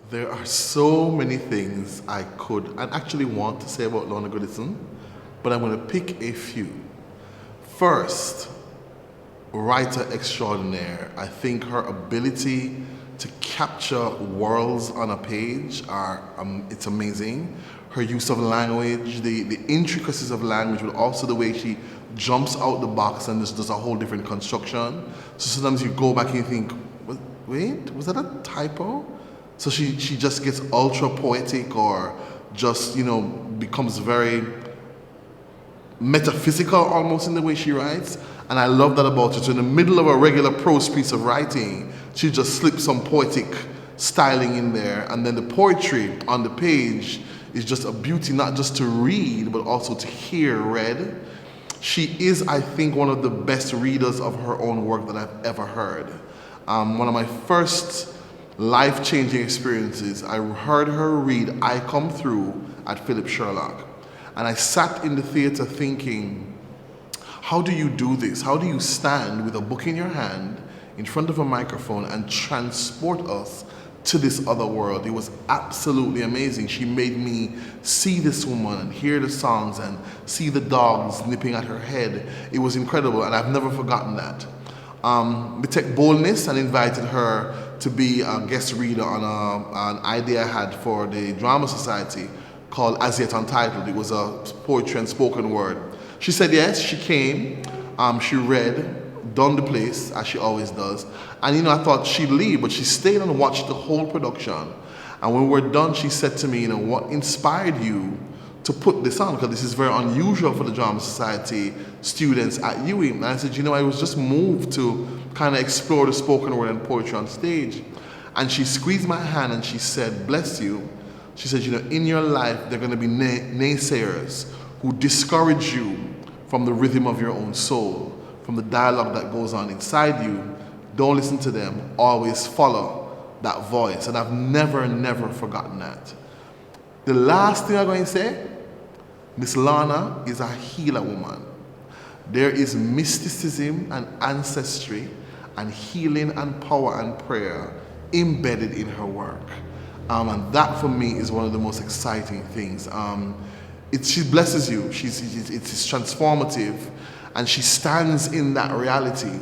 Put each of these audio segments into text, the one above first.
There are so many things I could and actually want to say about Lorna Goodison, but I'm going to pick a few. First, writer extraordinaire. I think her ability to capture worlds on a page it's amazing. Her use of language, the intricacies of language, but also the way she jumps out the box and just does a whole different construction. So sometimes you go back and you think, wait, was that a typo? So she just gets ultra poetic or just, becomes very metaphysical almost in the way she writes. And I love that about her. So in the middle of a regular prose piece of writing, she just slips some poetic styling in there. And then the poetry on the page is just a beauty, not just to read, but also to hear read. She is, I think, one of the best readers of her own work that I've ever heard. One of my first life-changing experiences, I heard her read I Come Through at Philip Sherlock. And I sat in the theater thinking, how do you do this? How do you stand with a book in your hand in front of a microphone and transport us to this other world? It was absolutely amazing. She made me see this woman and hear the songs and see the dogs nipping at her head. It was incredible, and I've never forgotten that. We took boldness and invited her to be a guest reader on an idea I had for the Drama Society called As Yet Untitled. It was a poetry and spoken word. She said yes, she came, she read, done the place, as she always does. And I thought she'd leave, but she stayed and watched the whole production. And when we were done, she said to me, what inspired you to put this on? Because this is very unusual for the Drama Society students at UWI. And I said, I was just moved to kind of explore the spoken word and poetry on stage. And she squeezed my hand and she said, bless you. She said, in your life, there are going to be naysayers who discourage you from the rhythm of your own soul, from the dialogue that goes on inside you. Don't listen to them. Always follow that voice. And I've never, never forgotten that. The last thing I'm going to say, Miss Lorna is a healer woman. There is mysticism and ancestry and healing and power and prayer embedded in her work. And that for me is one of the most exciting things. She blesses you. It's transformative, and she stands in that reality,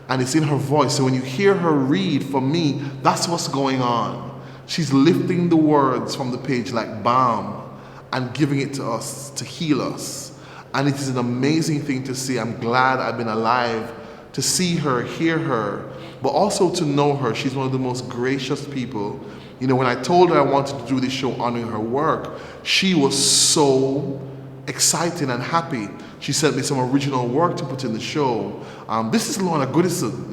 and it's in her voice. So when you hear her read, for me, that's what's going on. She's lifting the words from the page like balm and giving it to us to heal us. And it is an amazing thing to see. I'm glad I've been alive to see her, hear her, but also to know her. She's one of the most gracious people. When I told her I wanted to do this show honoring her work, she was so excited and happy. She sent me some original work to put in the show. This is Lorna Goodison.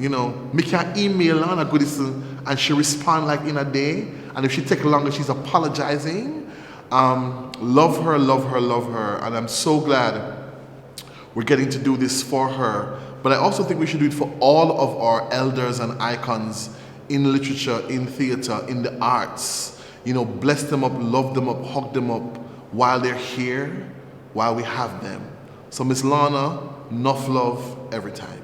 Me can email Lorna Goodison and she respond like in a day. And if she take longer, she's apologizing. Love her, love her, love her. And I'm so glad we're getting to do this for her. But I also think we should do it for all of our elders and icons in literature, in theater, in the arts. Bless them up, love them up, hug them up while they're here, while we have them. So Miss Lorna, enough love every time.